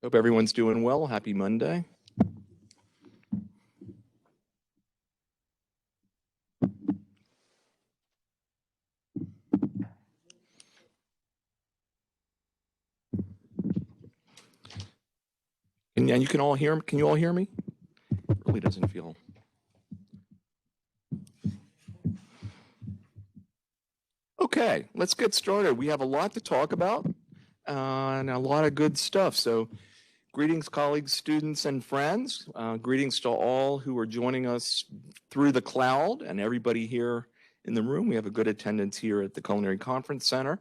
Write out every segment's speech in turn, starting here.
Hope everyone's doing well. Happy Monday. And you can all hear, can you all hear me? It really doesn't feel. Okay, let's get started. We have a lot to talk about and a lot of good stuff. So greetings, colleagues, students, and friends. Greetings to all who are joining us through the cloud and everybody here in the room. We have a good attendance here at the Culinary Conference Center.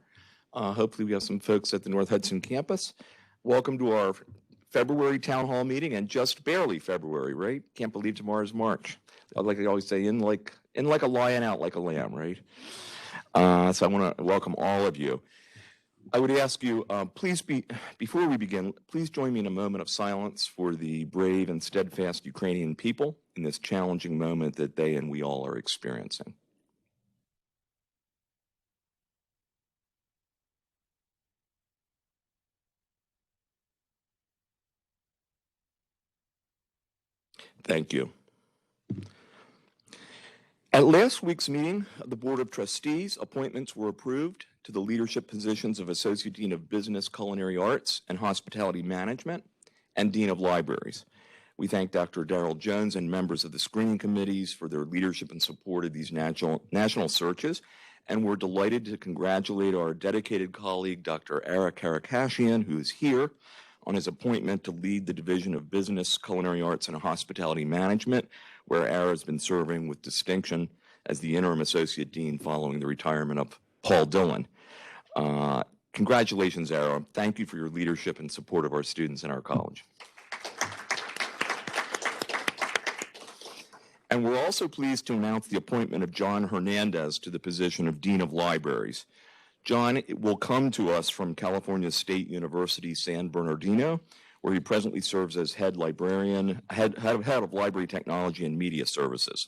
Hopefully we have some folks at the North Hudson campus. Welcome to our February town hall meeting, and just barely February, right? Can't believe tomorrow's March. Like I always say, in like a lion, out like a lamb, right? So I want to welcome all of you. I would ask you, before we begin, please join me in a moment of silence for the brave and steadfast Ukrainian people in this challenging moment that they and we all are experiencing. Thank you. At last week's meeting of the Board of Trustees, appointments were approved to the leadership positions of Associate Dean of Business, Culinary Arts, and Hospitality Management, and Dean of Libraries. We thank Dr. Darrell Jones and members of the screening committees for their leadership and support of these national searches, and we're delighted to congratulate our dedicated colleague, Dr. Ara Karakashian, who is here, on his appointment to lead the Division of Business, Culinary Arts, and Hospitality Management, where Ara has been serving with distinction as the interim associate dean following the retirement of Paul Dillon. Congratulations, Ara. Thank you for your leadership and support of our students in our college. And we're also pleased to announce the appointment of John Hernandez to the position of Dean of Libraries. John will come to us from California State University, San Bernardino, where he presently serves as head of library technology and media services.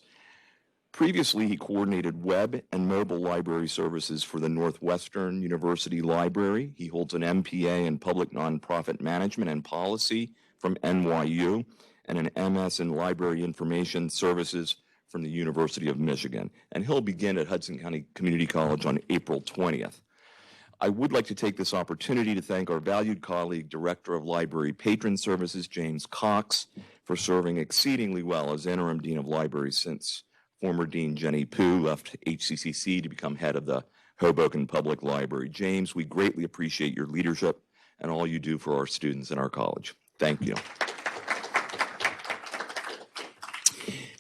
Previously, he coordinated web and mobile library services for the Northwestern University Library. He holds an MPA in Public Nonprofit Management and Policy from NYU and an MS in Library Information Services from the University of Michigan. And he'll begin at Hudson County Community College on April 20th. I would like to take this opportunity to thank our valued colleague, Director of Library Patron Services, James Cox, for serving exceedingly well as Interim Dean of Libraries since former Dean Jenny Pooh left HCCC to become head of the Hoboken Public Library. James, we greatly appreciate your leadership and all you do for our students in our college. Thank you.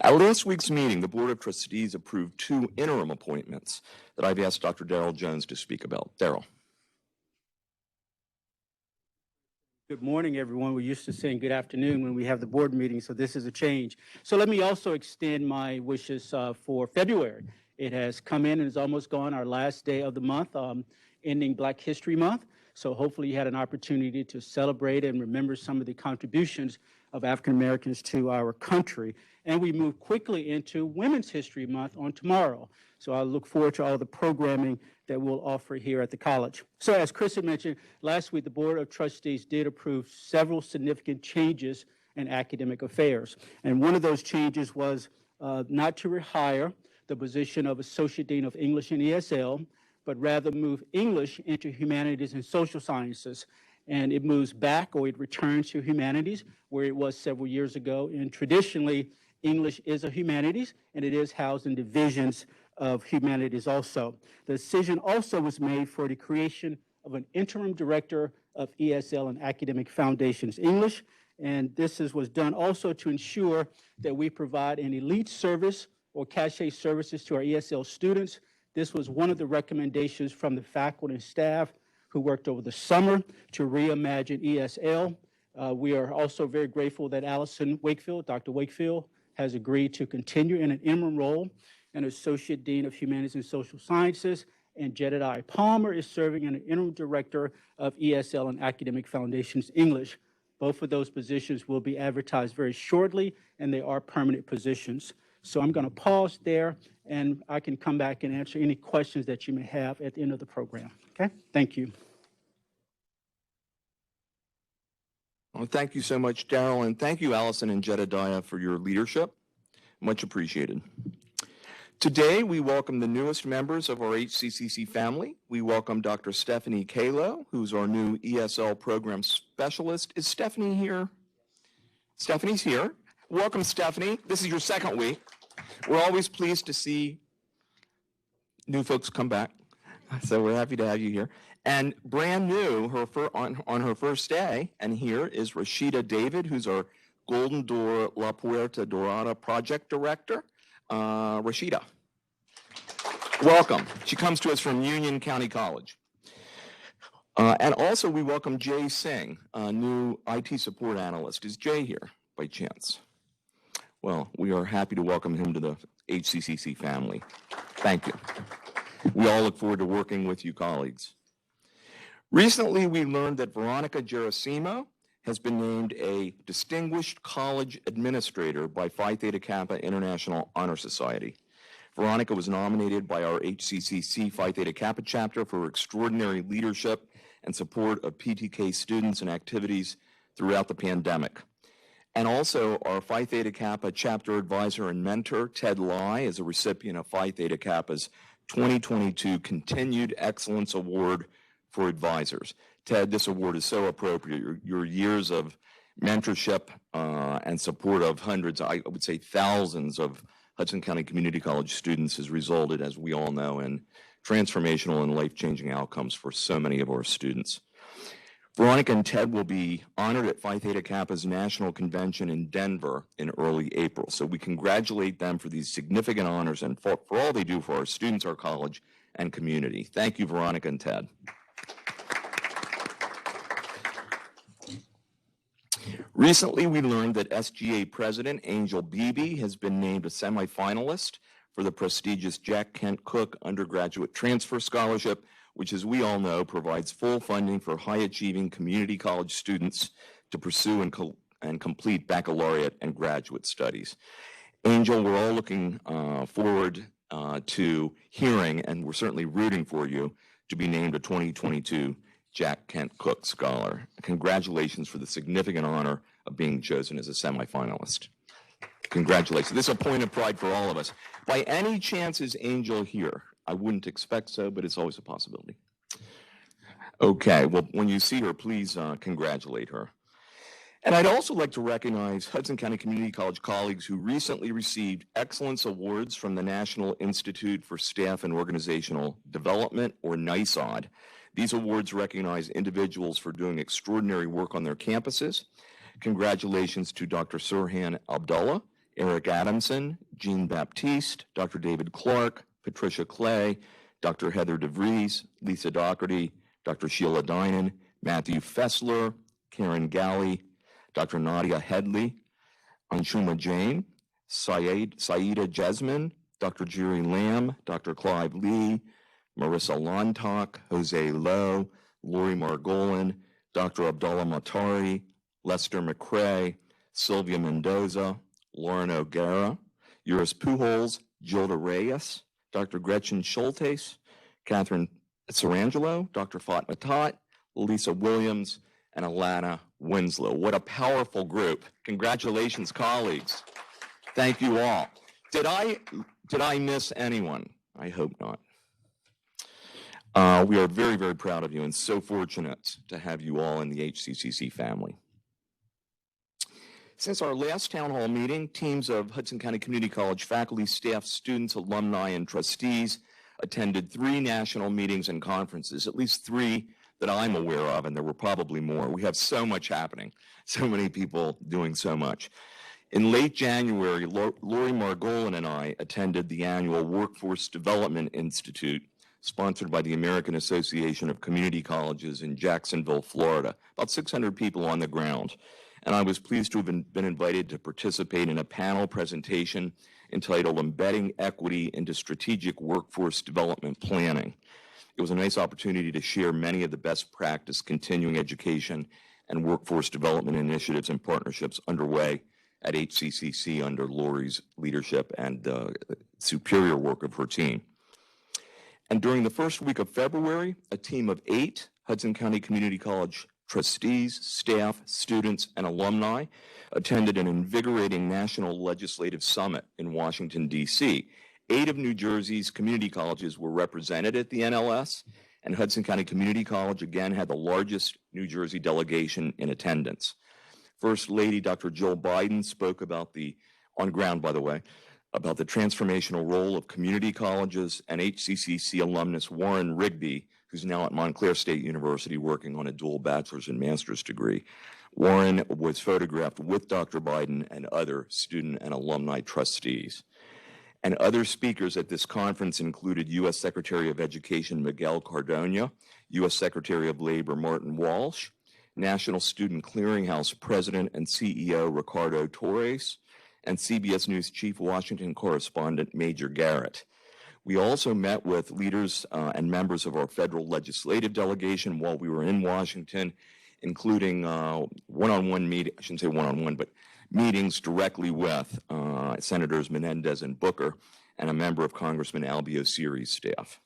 At last week's meeting, the Board of Trustees approved 2 interim appointments that I've asked Dr. Darrell Jones to speak about. Darrell. Good morning, everyone. We're used to saying good afternoon when we have the board meeting, so this is a change. So let me also extend my wishes for February. It has come in and is almost gone, our last day of the month, ending Black History Month. So hopefully you had an opportunity to celebrate and remember some of the contributions of African Americans to our country. And we move quickly into Women's History Month on tomorrow. So I look forward to all the programming that we'll offer here at the college. So as Chris had mentioned, last week the Board of Trustees did approve several significant changes in academic affairs. And one of those changes was not to rehire the position of Associate Dean of English and ESL, but rather move English into Humanities and Social Sciences. And it moves back, or it returns to humanities, where it was several years ago. And traditionally, English is a humanities, and it is housed in divisions of humanities also. The decision also was made for the creation of an interim director of ESL and Academic Foundations English. And this was done also to ensure that we provide an elite service or cachet services to our ESL students. This was one of the recommendations from the faculty and staff who worked over the summer to reimagine ESL. We are also very grateful that Allison Wakefield, Dr. Wakefield, has agreed to continue in an interim role and Associate Dean of Humanities and Social Sciences, and Jedediah Palmer is serving as an interim director of ESL and Academic Foundations English. Both of those positions will be advertised very shortly, and they are permanent positions. So I'm going to pause there, and I can come back and answer any questions that you may have at the end of the program. Okay? Thank you. Well, thank you so much, Daryl, and thank you, Allison and Jedediah, for your leadership. Much appreciated. Today, we welcome the newest members of our HCCC family. We welcome Dr. Stephanie Kalo, who's our new ESL program specialist. Is Stephanie here? Stephanie's here. Welcome, Stephanie. This is your second week. We're always pleased to see new folks come back, so we're happy to have you here. And brand new, on her first day, and here is Rashida David, who's our Golden Door La Puerta Dorada project director. Rashida, welcome. She comes to us from Union County College. And also we welcome Jay Singh, a new IT support analyst. Is Jay here by chance? Well, we are happy to welcome him to the HCCC family. Thank you. We all look forward to working with you, colleagues. Recently, we learned that Veronica Gerasimo has been named a Distinguished College Administrator by Phi Theta Kappa International Honor Society. Veronica was nominated by our HCCC Phi Theta Kappa chapter for extraordinary leadership and support of PTK students and activities throughout the pandemic. And also, our Phi Theta Kappa chapter advisor and mentor, Ted Lai, is a recipient of Phi Theta Kappa's 2022 Continued Excellence Award for Advisors. Ted, this award is so appropriate. Your years of mentorship and support of hundreds, I would say thousands of Hudson County Community College students has resulted, as we all know, in transformational and life-changing outcomes for so many of our students. Veronica and Ted will be honored at Phi Theta Kappa's National Convention in Denver in early April. So we congratulate them for these significant honors and for all they do for our students, our college, and community. Thank you, Veronica and Ted. Recently, we learned that SGA President Angel Beebe has been named a semifinalist for the prestigious Jack Kent Cooke Undergraduate Transfer Scholarship, which, as we all know, provides full funding for high-achieving community college students to pursue and complete baccalaureate and graduate studies. Angel, we're all looking forward to hearing, and we're certainly rooting for you to be named a 2022 Jack Kent Cooke Scholar. Congratulations for the significant honor of being chosen as a semifinalist. Congratulations. This is a point of pride for all of us. By any chance is Angel here? I wouldn't expect so, but it's always a possibility. Okay, well, when you see her, please congratulate her. And I'd also like to recognize Hudson County Community College colleagues who recently received Excellence Awards from the National Institute for Staff and Organizational Development, or NISOD. These awards recognize individuals for doing extraordinary work on their campuses. Congratulations to Dr. Surhan Abdullah, Eric Adamson, Jean Baptiste, Dr. David Clark, Patricia Clay, Dr. Heather DeVries, Lisa Doherty, Dr. Sheila Dinan, Matthew Fessler, Karen Galley, Dr. Nadia Headley, Anshuma Jain, Saida Jasmine, Dr. Jerry Lamb, Dr. Clive Lee, Marissa Lontok, Jose Lowe, Lori Margolin, Dr. Abdullah Matari, Lester McCrae, Sylvia Mendoza, Lauren O'Gara, Uris Pujols, Gilda Reyes, Dr. Gretchen Schultes, Catherine Sarangelo, Dr. Fatma Tot, Lisa Williams, and Alana Winslow. What a powerful group. Congratulations, colleagues. Thank you all. Did I miss anyone? I hope not. We are very, very proud of you and so fortunate to have you all in the HCCC family. Since our last town hall meeting, teams of Hudson County Community College faculty, staff, students, alumni, and trustees attended 3 national meetings and conferences, at least 3 that I'm aware of, and there were probably more. We have so much happening, so many people doing so much. In late January, Lori Margolin and I attended the annual Workforce Development Institute, sponsored by the American Association of Community Colleges in Jacksonville, Florida. About 600 people on the ground. And I was pleased to have been invited to participate in a panel presentation entitled Embedding Equity into Strategic Workforce Development Planning. It was a nice opportunity to share many of the best practice continuing education and workforce development initiatives and partnerships underway at HCCC under Lori's leadership and the superior work of her team. And during the first week of February, a team of 8 Hudson County Community College trustees, staff, students, and alumni attended an invigorating national legislative summit in Washington, D.C. 8 of New Jersey's community colleges were represented at the NLS, and Hudson County Community College again had the largest New Jersey delegation in attendance. First Lady Dr. Jill Biden spoke about on ground, by the way, about the transformational role of community colleges, and HCCC alumnus Warren Rigby, who's now at Montclair State University working on a dual bachelor's and master's degree. Warren was photographed with Dr. Biden and other student and alumni trustees. And other speakers at this conference included U.S. Secretary of Education Miguel Cardona, U.S. Secretary of Labor Martin Walsh, National Student Clearinghouse President and CEO Ricardo Torres, and CBS News Chief Washington Correspondent Major Garrett. We also met with leaders and members of our federal legislative delegation while we were in Washington, including one-on-one meeting, I shouldn't say one-on-one, but meetings directly with Senators Menendez and Booker and a member of Congressman Albio Siri's staff.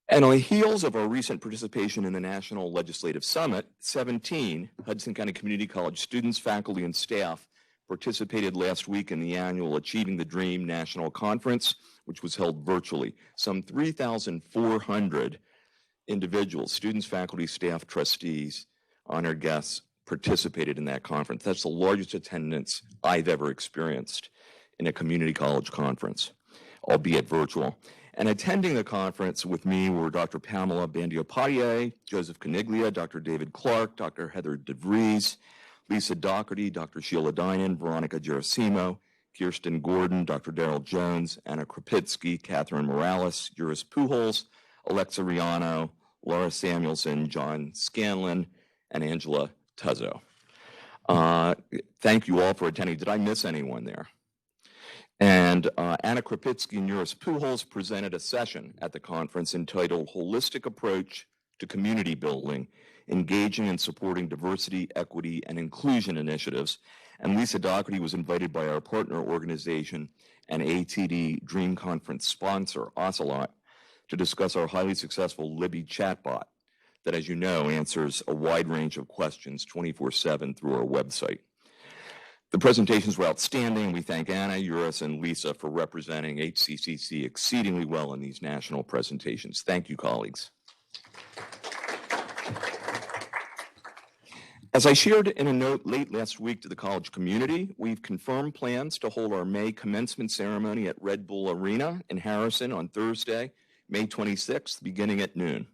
And on the heels of our recent participation in the National Legislative Summit, 17 Hudson County Community College students, faculty, and staff participated last week in the annual Achieving the Dream National Conference, which was held virtually. Some 3,400 individuals, students, faculty, staff, trustees, honored guests, participated in that conference. That's the largest attendance I've ever experienced in a community college conference, albeit virtual. And attending the conference with me were Dr. Pamela Bandiopatie, Joseph Caniglia, Dr. David Clark, Dr. Heather DeVries, Lisa Doherty, Dr. Sheila Dinan, Veronica Gerasimo, Kirsten Gordon, Dr. Darrell Jones, Anna Krapitsky, Catherine Morales, Juris Pujols, Alexa Riano, Laura Samuelson, John Scanlon, and Angela Tuzzo. Thank you all for attending. Did I miss anyone there? And Anna Krapitsky and Juris Pujols presented a session at the conference entitled Holistic Approach to Community Building, Engaging and Supporting Diversity, Equity, and Inclusion Initiatives. And Lisa Doherty was invited by our partner organization and ATD Dream Conference sponsor, Ocelot, to discuss our highly successful Libby chatbot that, as you know, answers a wide range of questions 24/7 through our website. The presentations were outstanding. We thank Anna, Juris, and Lisa for representing HCCC exceedingly well in these national presentations. Thank you, colleagues. As I shared in a note late last week to the college community, we've confirmed plans to hold our May commencement ceremony at Red Bull Arena in Harrison on Thursday, May 26th, beginning at noon.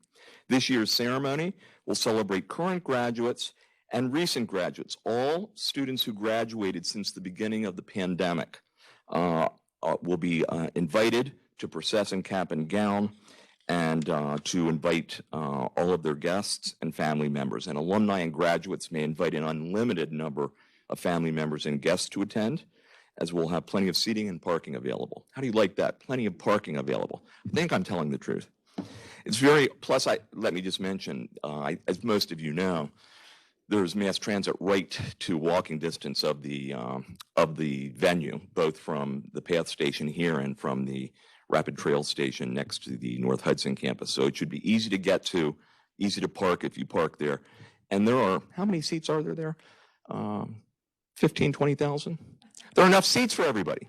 This year's ceremony will celebrate current graduates and recent graduates, all students who graduated since the beginning of the pandemic will be invited to process in cap and gown and to invite all of their guests and family members. And alumni and graduates may invite an unlimited number of family members and guests to attend, as we'll have plenty of seating and parking available. How do you like that? Plenty of parking available. I think I'm telling the truth. It's plus, let me just mention, as most of you know, there's mass transit right to walking distance of the venue, both from the PATH station here and from the Rapid Trail station next to the North Hudson campus. So it should be easy to get to, easy to park if you park there. And there are, how many seats are there? 15, 20,000? There are enough seats for everybody.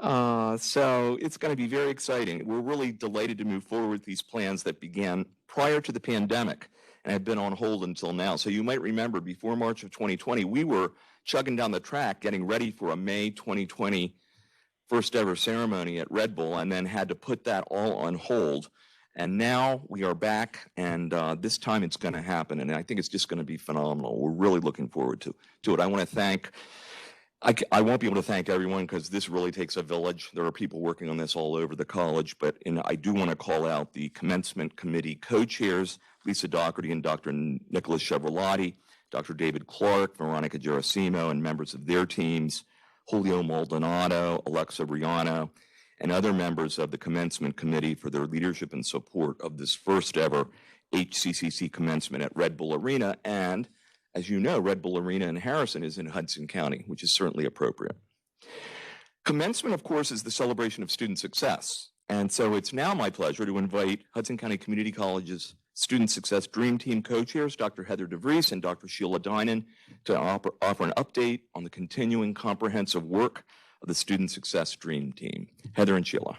So it's going to be very exciting. We're really delighted to move forward with these plans that began prior to the pandemic and have been on hold until now. So you might remember before March of 2020, we were chugging down the track, getting ready for a May 2020 first ever ceremony at Red Bull, and then had to put that all on hold. And now we are back, and this time it's going to happen, and I think it's just going to be phenomenal. We're really looking forward to it. I want to thank, I won't be able to thank everyone because this really takes a village. There are people working on this all over the college, but I do want to call out the Commencement Committee co-chairs, Lisa Doherty and Dr. Nicholas Chevroletti, Dr. David Clark, Veronica Gerasimo, and members of their teams, Julio Maldonado, Alexa Riano, and other members of the Commencement Committee for their leadership and support of this first ever HCCC commencement at Red Bull Arena. And as you know, Red Bull Arena in Harrison is in Hudson County, which is certainly appropriate. Commencement, of course, is the celebration of student success. And so it's now my pleasure to invite Hudson County Community College's Student Success Dream Team co-chairs, Dr. Heather DeVries and Dr. Sheila Dinan, to offer an update on the continuing comprehensive work of the Student Success Dream Team. Heather and Sheila.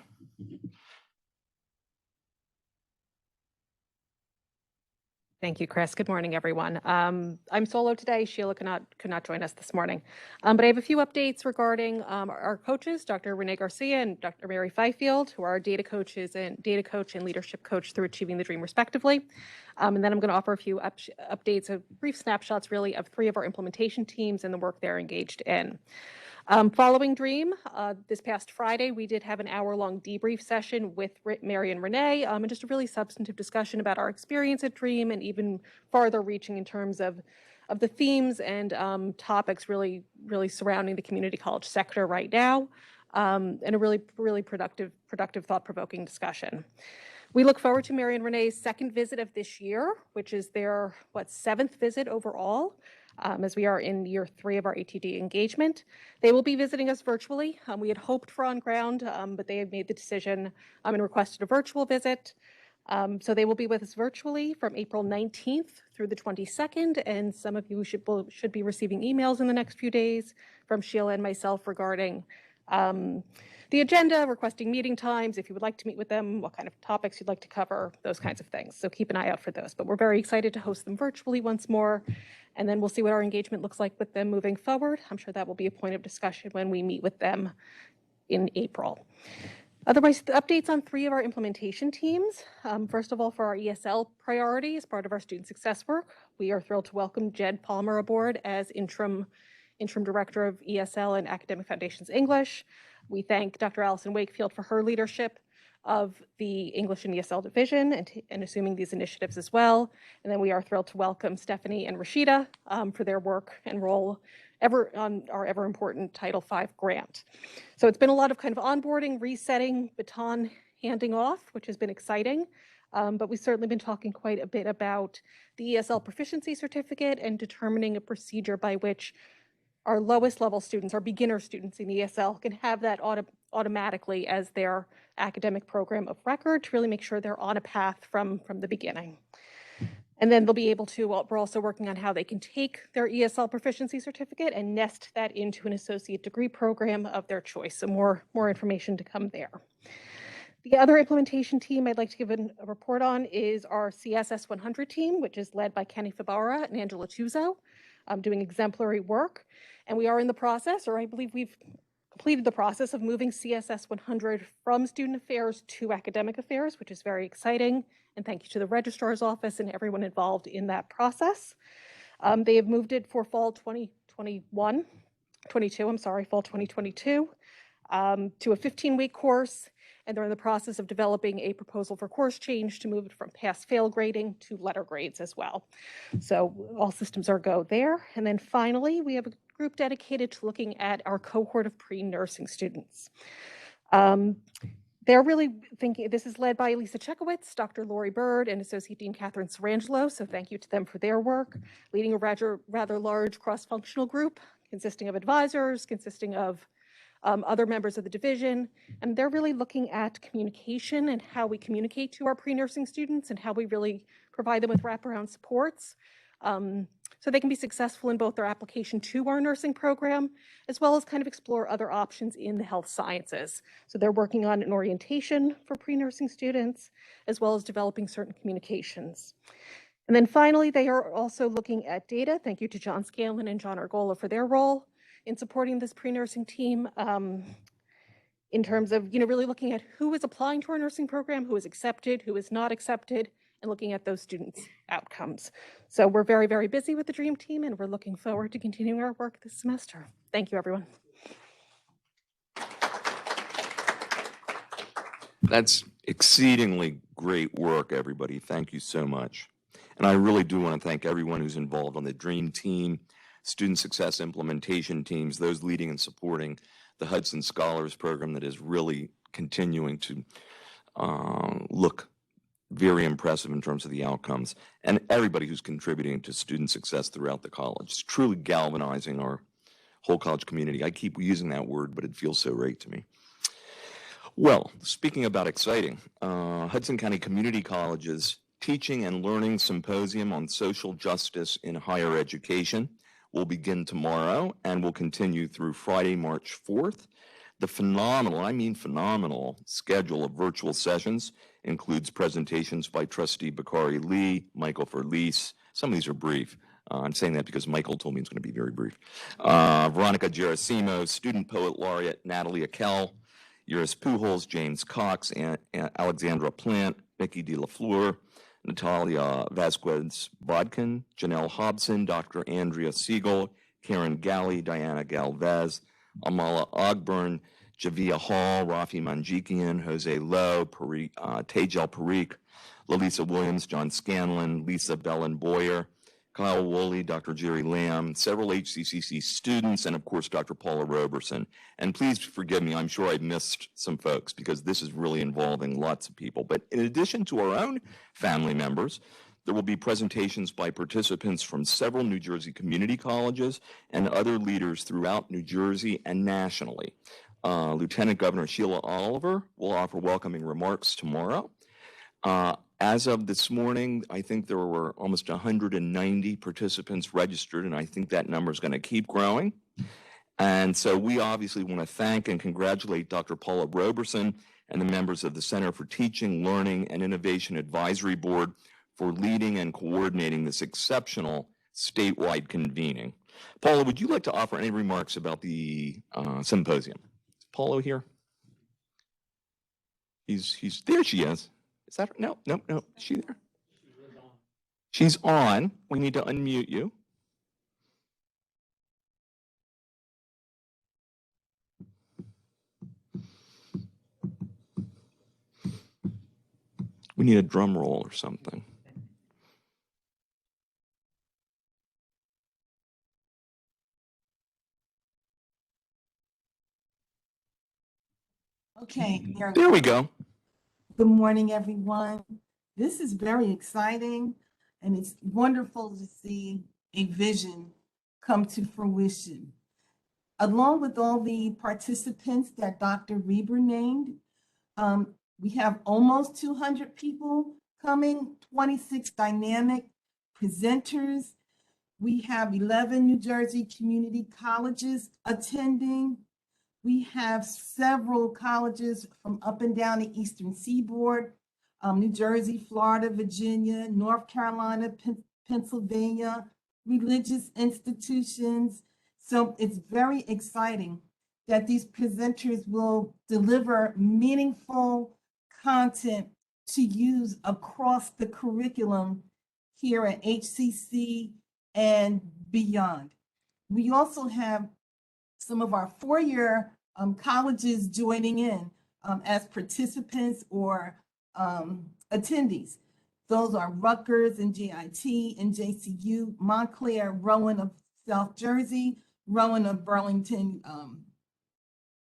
Thank you, Chris. Good morning, everyone. I'm solo today. Sheila could not join us this morning. But I have a few updates regarding our coaches, Dr. Renee Garcia and Dr. Mary Fifield, who are our data coach and leadership coach through Achieving the Dream, respectively. And then I'm going to offer a few updates, brief snapshots, really, of 3 of our implementation teams and the work they're engaged in. Following Dream, this past Friday, we did have an hour-long debrief session with Mary and Renee, and just a really substantive discussion about our experience at Dream and even farther reaching in terms of the themes and topics really surrounding the community college sector right now, and a really productive, thought-provoking discussion. We look forward to Mary and Renee's second visit of this year, which is their, 7th visit overall, as we are in year 3 of our ATD engagement. They will be visiting us virtually. We had hoped for on ground, but they have made the decision and requested a virtual visit. So they will be with us virtually from April 19th through the 22nd, and some of you should be receiving emails in the next few days from Sheila and myself regarding the agenda, requesting meeting times, if you would like to meet with them, what kind of topics you'd like to cover, those kinds of things. So keep an eye out for those. But we're very excited to host them virtually once more, and then we'll see what our engagement looks like with them moving forward. I'm sure that will be a point of discussion when we meet with them in April. Otherwise, the updates on 3 of our implementation teams. First of all, for our ESL priority as part of our student success work, we are thrilled to welcome Jed Palmer aboard as interim director of ESL and Academic Foundations English. We thank Dr. Allison Wakefield for her leadership of the English and ESL division and assuming these initiatives as well. And then we are thrilled to welcome Stephanie and Rashida for their work and role on our ever important Title V grant. So it's been a lot of kind of onboarding, resetting, baton handing off, which has been exciting. But we've certainly been talking quite a bit about the ESL proficiency certificate and determining a procedure by which our lowest level students, our beginner students in ESL, can have that automatically as their academic program of record to really make sure they're on a path from the beginning. And then they'll be able to, we're also working on how they can take their ESL proficiency certificate and nest that into an associate degree program of their choice. So more information to come there. The other implementation team I'd like to give a report on is our CSS 100 team, which is led by Kenny Fabara and Angela Chuzo, doing exemplary work. And we are in the process, or I believe we've completed the process of moving CSS 100 from student affairs to academic affairs, which is very exciting. And thank you to the registrar's office and everyone involved in that process. They have moved it for fall 2022, fall 2022, to a 15-week course. And they're in the process of developing a proposal for course change to move it from pass-fail grading to letter grades as well. So all systems are go there. And then finally, we have a group dedicated to looking at our cohort of pre-nursing students. They're really thinking, this is led by Lisa Chekowitz, Dr. Lori Bird, and Associate Dean Catherine Sarangelo. So thank you to them for their work, leading a rather large cross-functional group consisting of advisors, consisting of other members of the division, and they're really looking at communication and how we communicate to our pre-nursing students and how we really provide them with wraparound supports so they can be successful in both their application to our nursing program, as well as kind of explore other options in the health sciences. So they're working on an orientation for pre-nursing students, as well as developing certain communications. And then finally, they are also looking at data. Thank you to John Scanlon and John Argola for their role in supporting this pre-nursing team in terms of really looking at who is applying to our nursing program, who is accepted, who is not accepted, and looking at those students' outcomes. So we're very, very busy with the DREAM team, and we're looking forward to continuing our work this semester. Thank you, everyone. That's exceedingly great work, everybody. Thank you so much. And I really do want to thank everyone who's involved on the DREAM team, student success implementation teams, those leading and supporting the Hudson Scholars Program that is really continuing to look very impressive in terms of the outcomes, and everybody who's contributing to student success throughout the college. It's truly galvanizing our whole college community. I keep using that word, but it feels so right to me. Well, speaking about exciting, Hudson County Community College's Teaching and Learning Symposium on Social Justice in Higher Education will begin tomorrow and will continue through Friday, March 4th. The phenomenal schedule of virtual sessions includes presentations by Trustee Bakari Lee, Michael Verlies. Some of these are brief. I'm saying that because Michael told me it's going to be very brief. Veronica Gerasimo, Student Poet Laureate Natalie Akel, Iris Pujols, James Cox, and Alexandra Plant, Nikki De La Fleur, Natalia Vasquez-Bodkin, Janelle Hobson, Dr. Andrea Siegel, Karen Galley, Diana Galvez, Amala Ogburn, Javia Hall, Rafi Manjikian, Jose Lowe, Tejel Parikh, Lalisa Williams, John Scanlon, Lisa Bellin Boyer, Kyle Woolley, Dr. Jerry Lamb, several HCCC students, and of course, Dr. Paula Roberson. And please forgive me, I'm sure I've missed some folks because this is really involving lots of people. But in addition to our own family members, there will be presentations by participants from several New Jersey community colleges and other leaders throughout New Jersey and nationally. Lieutenant Governor Sheila Oliver will offer welcoming remarks tomorrow. As of this morning, I think there were almost 190 participants registered, and I think that number is going to keep growing. And so we obviously want to thank and congratulate Dr. Paula Roberson and the members of the Center for Teaching, Learning, and Innovation Advisory Board for leading and coordinating this exceptional statewide convening. Paula, would you like to offer any remarks about the symposium? Is Paula here? He's there. She is. Is that her? No. Is she there? She's on. We need to unmute you. We need a drum roll or something. Okay, there we go. Good morning, everyone. This is very exciting, and it's wonderful to see a vision come to fruition. Along with all the participants that Dr. Reber named, we have almost 200 people coming, 26 dynamic presenters. We have 11 New Jersey community colleges attending. We have several colleges from up and down the Eastern Seaboard, New Jersey, Florida, Virginia, North Carolina, Pennsylvania, religious institutions. So it's very exciting that these presenters will deliver meaningful content to use across the curriculum here at HCC and beyond. We also have some of our four-year colleges joining in as participants or attendees. Those are Rutgers and JIT and JCU, Montclair, Rowan of South Jersey, Rowan of Burlington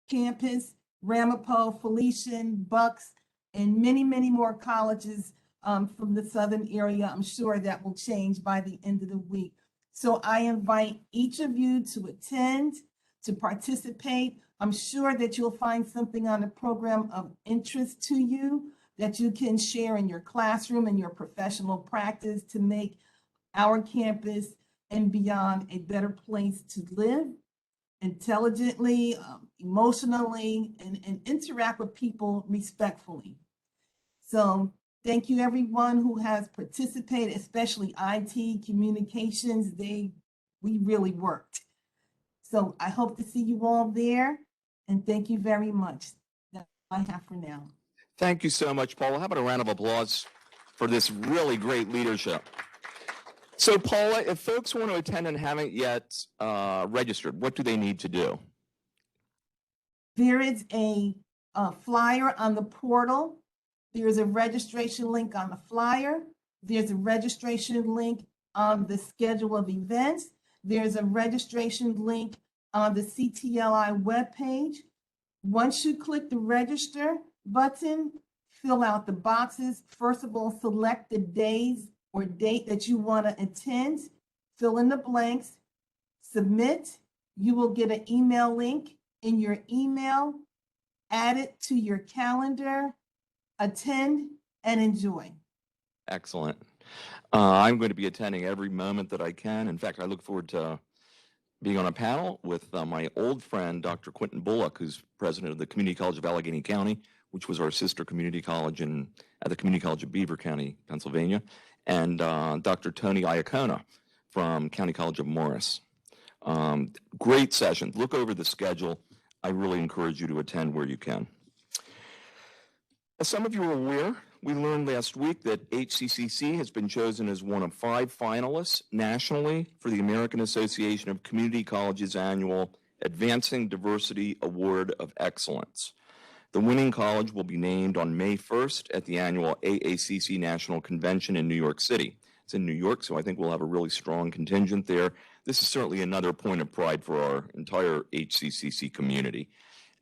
campus, Ramapo, Felician, Bucks, and many, many more colleges from the southern area. I'm sure that will change by the end of the week. So I invite each of you to attend, to participate. I'm sure that you'll find something on the program of interest to you that you can share in your classroom and your professional practice to make our campus and beyond a better place to live intelligently, emotionally, and interact with people respectfully. So thank you everyone who has participated, especially IT, communications. We really worked. So I hope to see you all there, and thank you very much. That's all I have for now. Thank you so much, Paula. How about a round of applause for this really great leadership? So Paula, if folks want to attend and haven't yet registered, what do they need to do? There is a flyer on the portal. There's a registration link on the flyer. There's a registration link on the schedule of events. There's a registration link on the CTLI webpage. Once you click the register button, fill out the boxes. First of all, select the days or date that you want to attend, fill in the blanks, submit. You will get an email link in your email, add it to your calendar, attend and enjoy. Excellent. I'm going to be attending every moment that I can. In fact, I look forward to being on a panel with my old friend, Dr. Quentin Bullock, who's president of the Community College of Allegheny County, which was our sister community college at the Community College of Beaver County, Pennsylvania, and Dr. Tony Iacona from County College of Morris. Great session. Look over the schedule. I really encourage you to attend where you can. As some of you are aware, we learned last week that HCCC has been chosen as one of 5 finalists nationally for the American Association of Community Colleges annual Advancing Diversity Award of Excellence. The winning college will be named on May 1st at the annual AACC National Convention in New York City. It's in New York, so I think we'll have a really strong contingent there. This is certainly another point of pride for our entire HCCC community.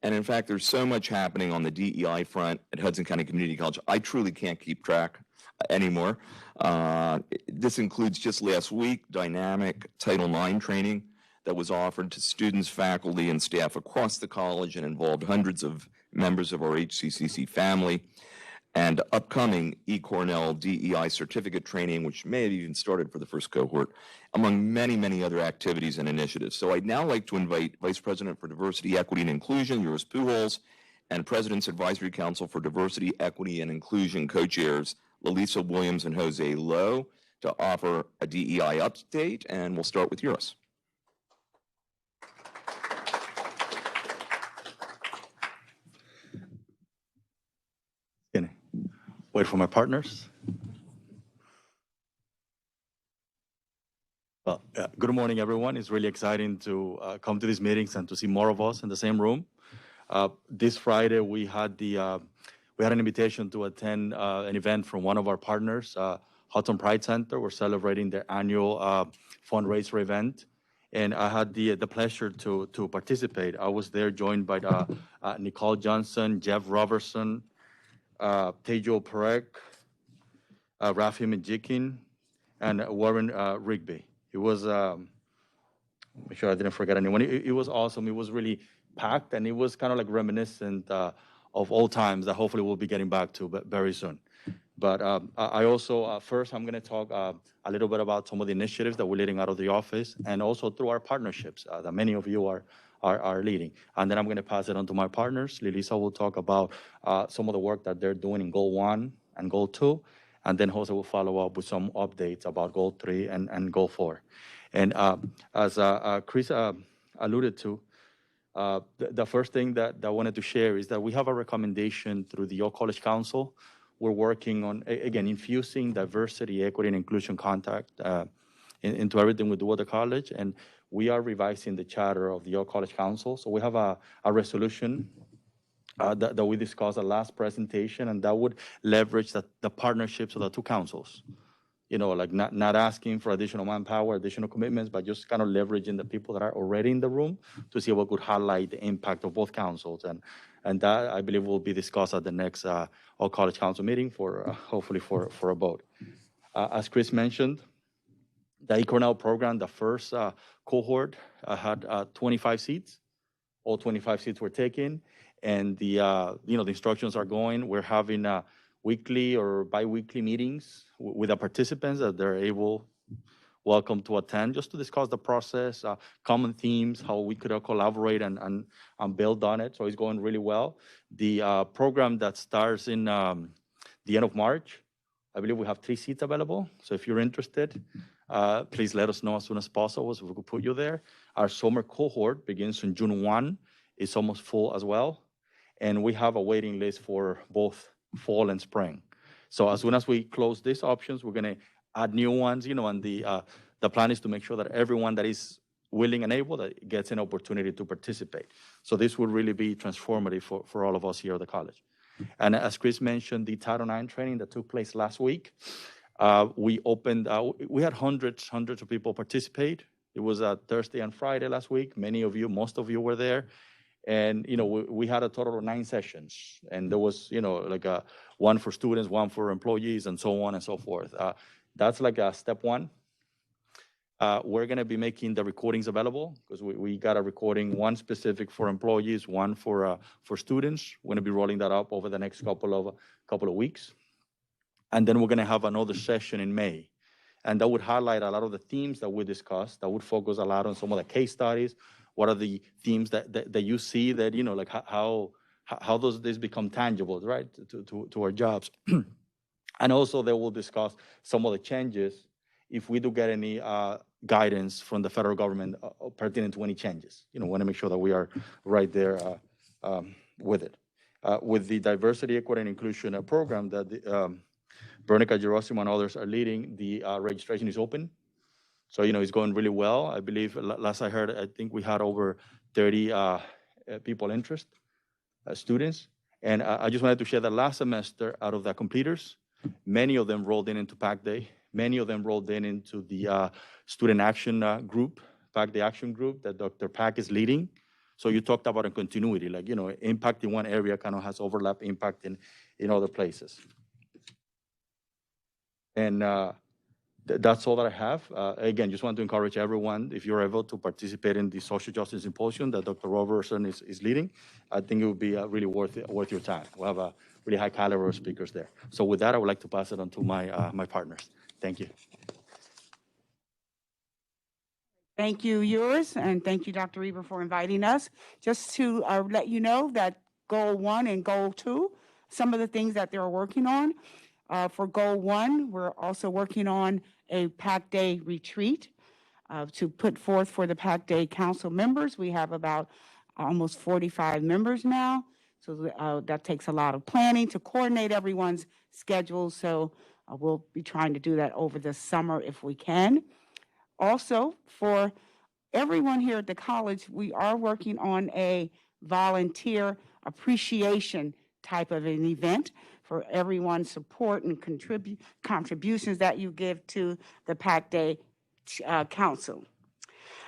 And in fact, there's so much happening on the DEI front at Hudson County Community College, I truly can't keep track anymore. This includes just last week, dynamic Title IX training that was offered to students, faculty, and staff across the college and involved hundreds of members of our HCCC family, and upcoming eCornell DEI certificate training, which may have even started for the first cohort, among many, many other activities and initiatives. So I'd now like to invite Vice President for Diversity, Equity, and Inclusion, Uris Pujols, and President's Advisory Council for Diversity, Equity, and Inclusion co-chairs, Lalisa Williams and Jose Lowe, to offer a DEI update, and we'll start with Uris. Wait for my partners. Well, good morning, everyone. It's really exciting to come to these meetings and to see more of us in the same room. This Friday, we had an invitation to attend an event from one of our partners, Hudson Pride Center. We're celebrating their annual fundraiser event, and I had the pleasure to participate. I was there joined by Nicole Johnson, Jeff Robertson, Tejo Parek, Rafi Majikin, and Warren Rigby. It was, make sure I didn't forget anyone. It was awesome. It was really packed, and it was kind of like reminiscent of old times that hopefully we'll be getting back to very soon. But I also, first, I'm going to talk a little bit about some of the initiatives that we're leading out of the office, and also through our partnerships that many of you are leading. And then I'm going to pass it on to my partners. Lilisa will talk about some of the work that they're doing in Goal 1 and Goal 2. And then Jose will follow up with some updates about Goal 3 and Goal 4. And as Chris alluded to, the first thing that I wanted to share is that we have a recommendation through the York College Council. We're working on, again, infusing diversity, equity, and inclusion contact into everything we do at the college. And we are revising the charter of the York College Council. So we have a resolution that we discussed at last presentation, and that would leverage the partnerships of the two councils. You know, like not asking for additional manpower, additional commitments, but just kind of leveraging the people that are already in the room to see what could highlight the impact of both councils. And that, I believe, will be discussed at the next All College Council meeting for hopefully for a vote. As Chris mentioned, the eCornell program, the first cohort had 25 seats. All 25 seats were taken, and the instructions are going. We're having weekly or bi-weekly meetings with the participants that they're welcome to attend, just to discuss the process, common themes, how we could collaborate and build on it. So it's going really well. The program that starts in the end of March, I believe we have 3 seats available. So if you're interested, please let us know as soon as possible so we could put you there. Our summer cohort begins on June 1. It's almost full as well. And we have a waiting list for both fall and spring. So as soon as we close these options, we're going to add new ones, and the plan is to make sure that everyone that is willing and able that gets an opportunity to participate. So this will really be transformative for all of us here at the college. And as Chris mentioned, the Title IX training that took place last week, we had hundreds of people participate. It was Thursday and Friday last week. Most of you were there. And, we had a total of 9 sessions. And there was, one for students, one for employees, and so on and so forth. That's like step 1. We're going to be making the recordings available because we got a recording, one specific for employees, one for students. We're going to be rolling that up over the next couple of weeks. And then we're going to have another session in May. And that would highlight a lot of the themes that we discussed, that would focus a lot on some of the case studies. What are the themes that you see that, you know, like how does this become tangible, right, to our jobs? And also they will discuss some of the changes if we do get any guidance from the federal government pertinent to any changes. You know, want to make sure that we are right there with it. With the diversity, equity, and inclusion program that the, Veronica Gerosimo and others are leading, the registration is open. So, you know, it's going really well. I believe last I heard, I think we had over 30 people interest, students. And I just wanted to share that last semester, out of the completers, many of them rolled into Pac Day. Many of them rolled into the student action group, Pac Day action group that Dr. Pac is leading. So you talked about a continuity, like, you know, impact in one area kind of has overlap impact in other places. And that's all that I have. Again, just want to encourage everyone, if you're able to participate in the Social Justice Symposium that Dr. Robertson is leading, I think it would be really worth your time. We'll have a really high caliber of speakers there. So with that, I would like to pass it on to my partners. Thank you. Thank you, yours, and thank you, Dr. Reber, for inviting us. Just to let you know that Goal 1 and Goal 2, some of the things that they're working on. For Goal 1, we're also working on a Pac Day retreat to put forth for the Pac Day Council members. We have about almost 45 members now, so that takes a lot of planning to coordinate everyone's schedule. So we'll be trying to do that over the summer if we can. Also, for everyone here at the college, we are working on a volunteer appreciation type of an event for everyone's support and contributions that you give to the Pac Day Council.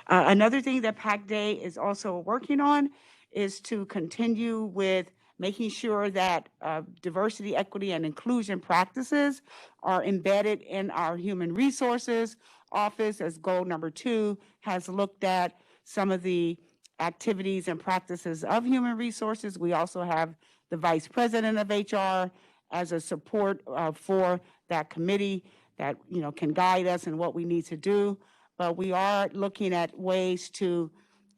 Another thing that Pac Day is also working on is to continue with making sure that diversity, equity, and inclusion practices are embedded in our human resources office, as goal number 2 has looked at some of the activities and practices of human resources. We also have the vice president of HR as a support for that committee that, you know, can guide us in what we need to do. But we are looking at ways to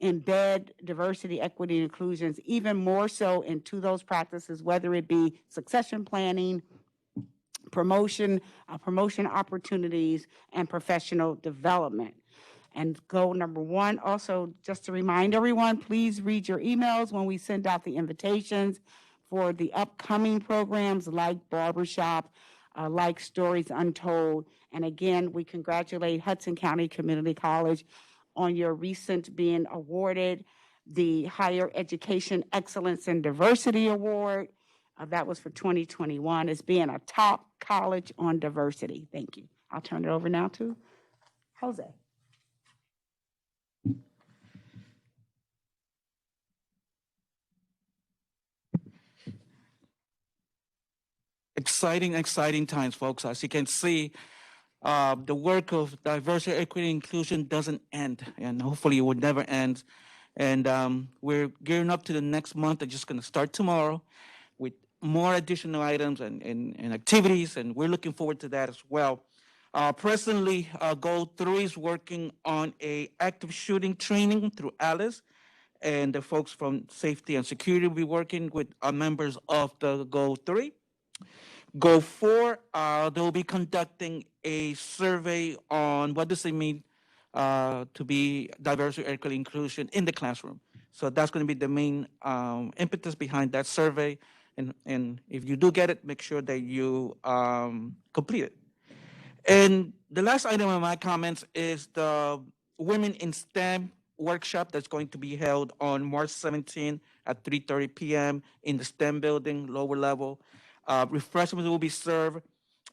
embed diversity, equity, and inclusions even more so into those practices, whether it be succession planning, promotion opportunities, and professional development. And goal number 1, also just to remind everyone, please read your emails when we send out the invitations for the upcoming programs like Barbershop, like Stories Untold. And again, we congratulate Hudson County Community College on your recent being awarded the Higher Education Excellence and Diversity Award. That was for 2021 as being a top college on diversity. Thank you. I'll turn it over now to Jose. Exciting times, folks. As you can see, the work of diversity, equity, inclusion doesn't end, and hopefully it will never end. And we're gearing up to the next month. They're just going to start tomorrow with more additional items and activities, and we're looking forward to that as well. Presently, Goal 3 is working on a active shooting training through Alice, and the folks from safety and security will be working with members of the Goal 3. Goal 4, they'll be conducting a survey on what does it mean to be diversity, equity, inclusion in the classroom. So that's going to be the main impetus behind that survey. And if you do get it, make sure that you complete it. And the last item of my comments is the Women in STEM workshop that's going to be held on March 17 at 3:30 p.m. in the STEM building, lower level. Refreshments will be served,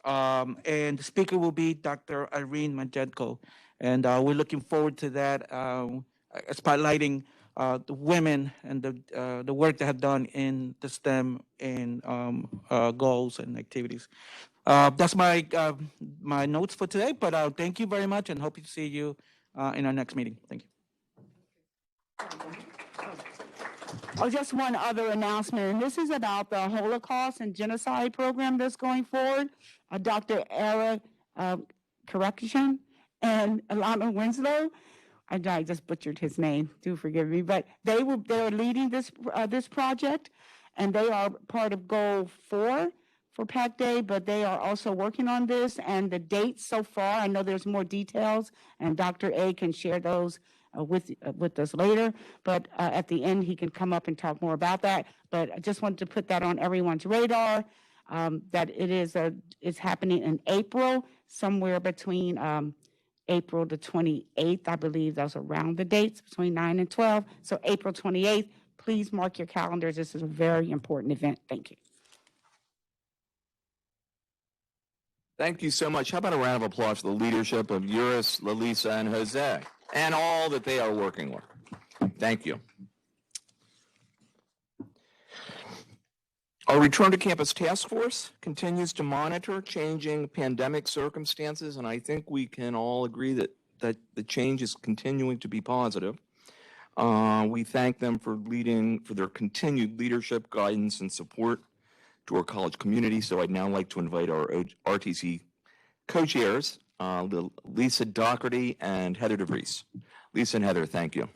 and the speaker will be Dr. Irene Majenko. And we're looking forward to that, spotlighting the women and the work they have done in the STEM and goals and activities. That's my my notes for today, but thank you very much and hope to see you in our next meeting. Thank you. Oh, just one other announcement, and this is about the Holocaust and Genocide program that's going forward. Dr. Era Correction and Alana Winslow. I just butchered his name. Do forgive me, but they are leading this project, and they are part of Goal 4 for Pac Day. But they are also working on this, and the dates so far. I know there's more details, and Dr. A can share those with us later. But at the end, he can come up and talk more about that. But I just wanted to put that on everyone's radar. That it's happening in April, somewhere between April the 28th, I believe those are around the dates, between 9 and 12. So April 28th, please mark your calendars. This is a very important event. Thank you. Thank you so much. How about a round of applause for the leadership of Eurus, Lalisa, and Jose, and all that they are working with. Thank you. Our Return to Campus Task Force continues to monitor changing pandemic circumstances, and I think we can all agree that the change is continuing to be positive. We thank them for their continued leadership, guidance, and support to our college community. So I'd now like to invite our RTC co-chairs, Lisa Doherty and Heather DeVries. Lisa and Heather, thank you.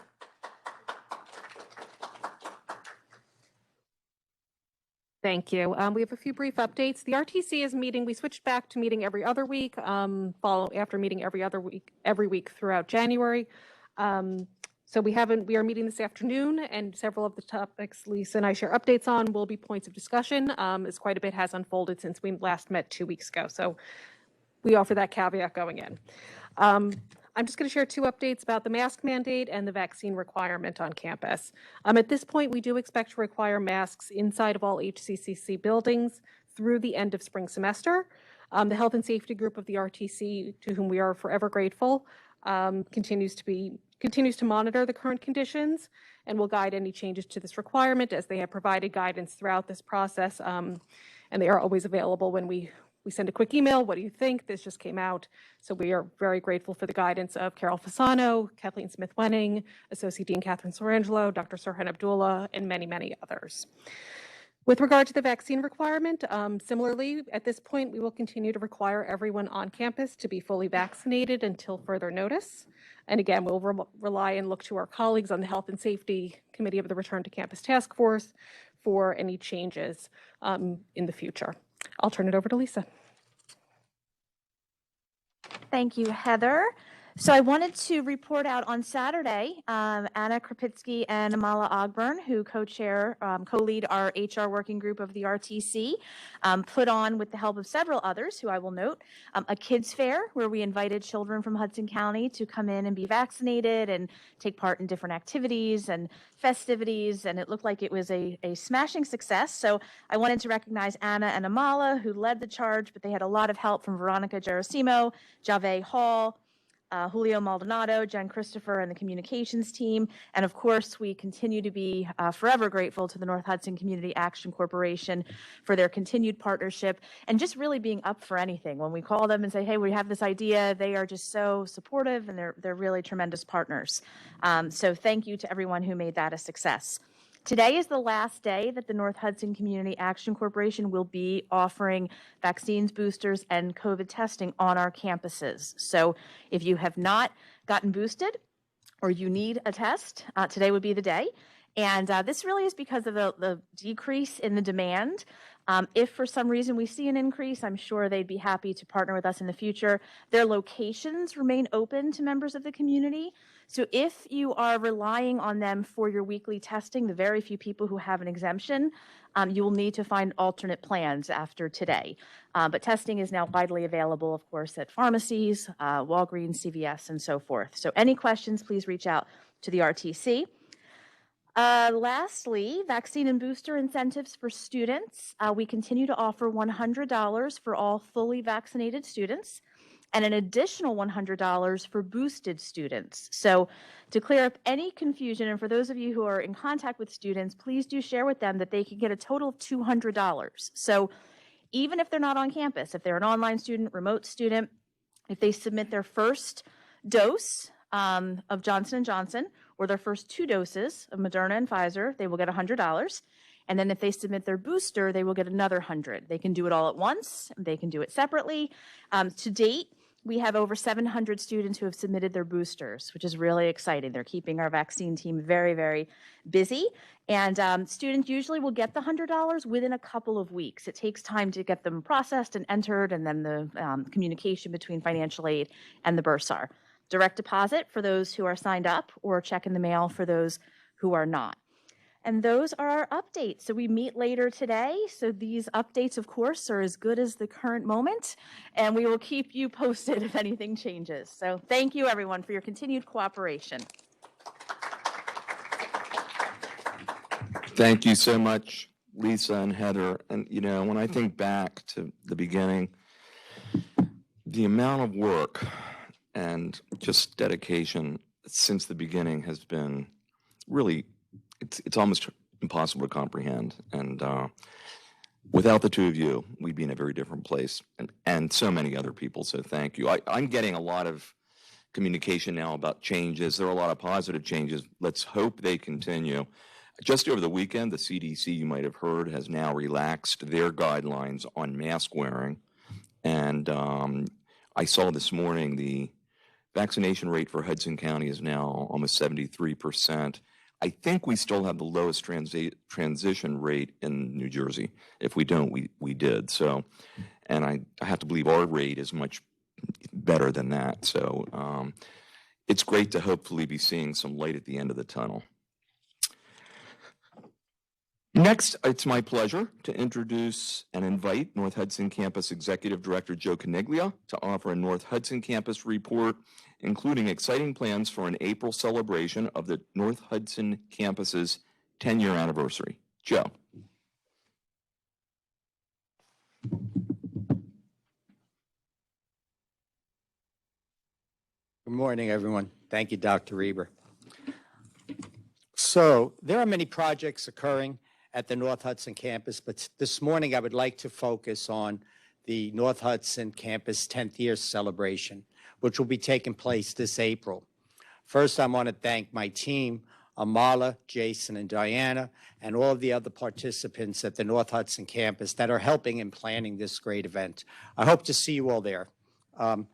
Thank you. We have a few brief updates. The RTC is meeting. We switched back to meeting every other week, after meeting every week throughout January. So we are meeting this afternoon, and several of the topics Lisa and I share updates on will be points of discussion, as quite a bit has unfolded since we last met 2 weeks ago. So we offer that caveat going in. I'm just going to share 2 updates about the mask mandate and the vaccine requirement on campus. At this point, we do expect to require masks inside of all HCCC buildings through the end of spring semester. The health and safety group of the RTC, to whom we are forever grateful, continues to monitor the current conditions and will guide any changes to this requirement, as they have provided guidance throughout this process. And they are always available when we send a quick email. What do you think? This just came out. So we are very grateful for the guidance of Carol Fasano, Kathleen Smith-Wenning, Associate Dean Catherine Sorangelo, Dr. Sirhan Abdullah, and many, many others. With regard to the vaccine requirement, similarly, at this point, we will continue to require everyone on campus to be fully vaccinated until further notice. And again, we'll rely and look to our colleagues on the Health and Safety Committee of the Return to Campus Task Force for any changes in the future. I'll turn it over to Lisa. Thank you, Heather. So I wanted to report out on Saturday, Anna Krapitsky and Amala Ogburn, who co-lead our HR working group of the RTC, put on, with the help of several others, who I will note, a kids fair where we invited children from Hudson County to come in and be vaccinated and take part in different activities and festivities, and it looked like it was a smashing success. So I wanted to recognize Anna and Amala, who led the charge, but they had a lot of help from Veronica Gerasimo, Jave Hall, Julio Maldonado, Jen Christopher, and the communications team. And of course, we continue to be forever grateful to the North Hudson Community Action Corporation for their continued partnership and just really being up for anything. When we call them and say, hey, we have this idea, they are just so supportive, and they're really tremendous partners. So thank you to everyone who made that a success. Today is the last day that the North Hudson Community Action Corporation will be offering vaccines, boosters, and COVID testing on our campuses. So if you have not gotten boosted or you need a test, today would be the day. And this really is because of the decrease in the demand. If for some reason we see an increase, I'm sure they'd be happy to partner with us in the future. Their locations remain open to members of the community. So if you are relying on them for your weekly testing, the very few people who have an exemption, you will need to find alternate plans after today. But testing is now widely available, of course, at pharmacies, Walgreens, CVS, and so forth. So any questions, please reach out to the RTC. Lastly, vaccine and booster incentives for students. We continue to offer $100 for all fully vaccinated students and an additional $100 for boosted students. So to clear up any confusion, and for those of you who are in contact with students, please do share with them that they can get a total of $200. So even if they're not on campus, if they're an online student, remote student, if they submit their first dose of Johnson & Johnson or their first 2 doses of Moderna and Pfizer, they will get $100. And then if they submit their booster, they will get another 100. They can do it all at once. They can do it separately. To date, we have over 700 students who have submitted their boosters, which is really exciting. They're keeping our vaccine team very, very busy. And students usually will get the $100 within a couple of weeks. It takes time to get them processed and entered, and then the communication between financial aid and the bursar. Direct deposit for those who are signed up, or check in the mail for those who are not. And those are our updates. So we meet later today. So these updates, of course, are as good as the current moment, and we will keep you posted if anything changes. So thank you, everyone, for your continued cooperation. Thank you so much, Lisa and Heather. And, you know, when I think back to the beginning, the amount of work and just dedication since the beginning has been really, it's almost impossible to comprehend. And without the two of you, we'd be in a very different place, and so many other people. So thank you. I'm getting a lot of communication now about changes. There are a lot of positive changes. Let's hope they continue. Just over the weekend, the CDC, you might have heard, has now relaxed their guidelines on mask wearing. And I saw this morning the vaccination rate for Hudson County is now almost 73%. I think we still have the lowest transition rate in New Jersey. If we don't, we did. So, and I have to believe our rate is much better than that. So it's great to hopefully be seeing some light at the end of the tunnel. Next, it's my pleasure to introduce and invite North Hudson Campus Executive Director Joe Caniglia to offer a North Hudson Campus report, including exciting plans for an April celebration of the North Hudson Campus's 10-year anniversary. Joe. Good morning, everyone. Thank you, Dr. Reber. So there are many projects occurring at the North Hudson campus, but this morning I would like to focus on the North Hudson campus 10th year celebration, which will be taking place this April. First, I want to thank my team, Amala, Jason, and Diana, and all of the other participants at the North Hudson campus that are helping in planning this great event. I hope to see you all there. The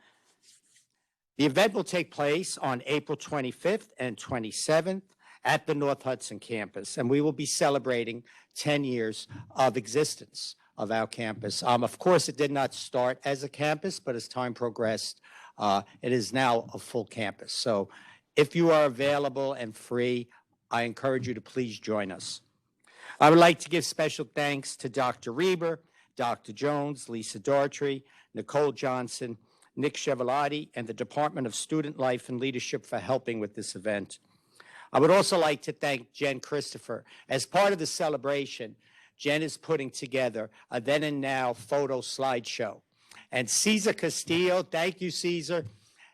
event will take place on April 25th and 27th at the North Hudson campus, and we will be celebrating 10 years of existence of our campus. Of course, it did not start as a campus, but as time progressed, it is now a full campus. So if you are available and free, I encourage you to please join us. I would like to give special thanks to Dr. Reber, Dr. Jones, Lisa Daughtry, Nicole Johnson, Nick Chevalati, and the Department of Student Life and Leadership for helping with this event. I would also like to thank Jen Christopher. As part of the celebration, Jen is putting together a then and now photo slideshow. And Cesar Castillo, thank you, Cesar,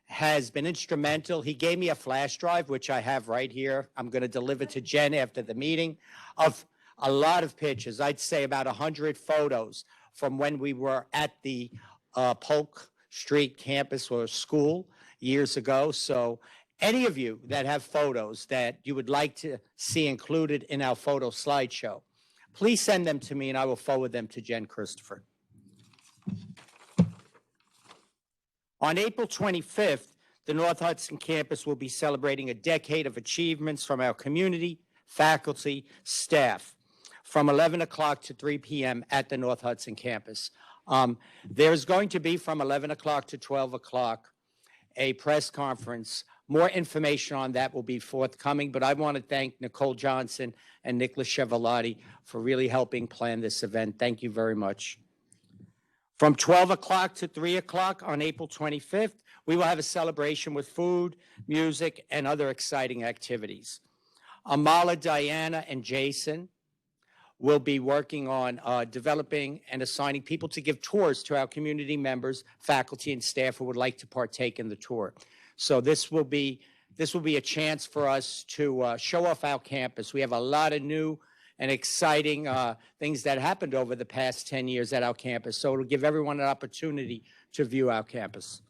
has been instrumental. He gave me a flash drive, which I have right here. I'm going to deliver to Jen after the meeting, of a lot of pictures. I'd say about 100 photos from when we were at the Polk Street campus or school years ago. So any of you that have photos that you would like to see included in our photo slideshow, please send them to me and I will forward them to Jen Christopher. On April 25th, the North Hudson campus will be celebrating a decade of achievements from our community, faculty, staff, from 11 o'clock to 3 p.m. at the North Hudson campus. There's going to be from 11 o'clock to 12 o'clock a press conference. More information on that will be forthcoming, but I want to thank Nicole Johnson and Nicholas Chevalati for really helping plan this event. Thank you very much. From 12 o'clock to 3 o'clock on April 25th, we will have a celebration with food, music, and other exciting activities. Amala, Diana, and Jason will be working on developing and assigning people to give tours to our community members, faculty, and staff who would like to partake in the tour. So this will be a chance for us to show off our campus. We have a lot of new and exciting things that happened over the past 10 years at our campus. So it'll give everyone an opportunity to view our campus.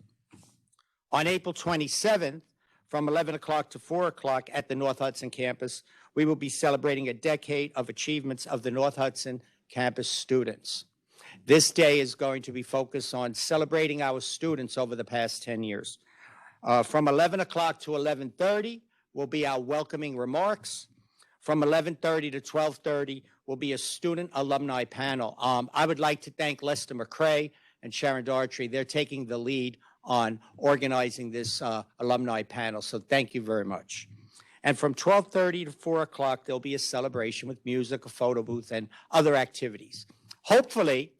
On April 27th, from 11 o'clock to 4 o'clock at the North Hudson campus, we will be celebrating a decade of achievements of the North Hudson campus students. This day is going to be focused on celebrating our students over the past 10 years. From 11 o'clock to 11:30 will be our welcoming remarks. From 11:30 to 12:30 will be a student alumni panel. I would like to thank Lester McCrae and Sharon Dartry. They're taking the lead on organizing this alumni panel, so thank you very much. And from 12:30 to 4 o'clock, there'll be a celebration with music, a photo booth, and other activities. Hopefully,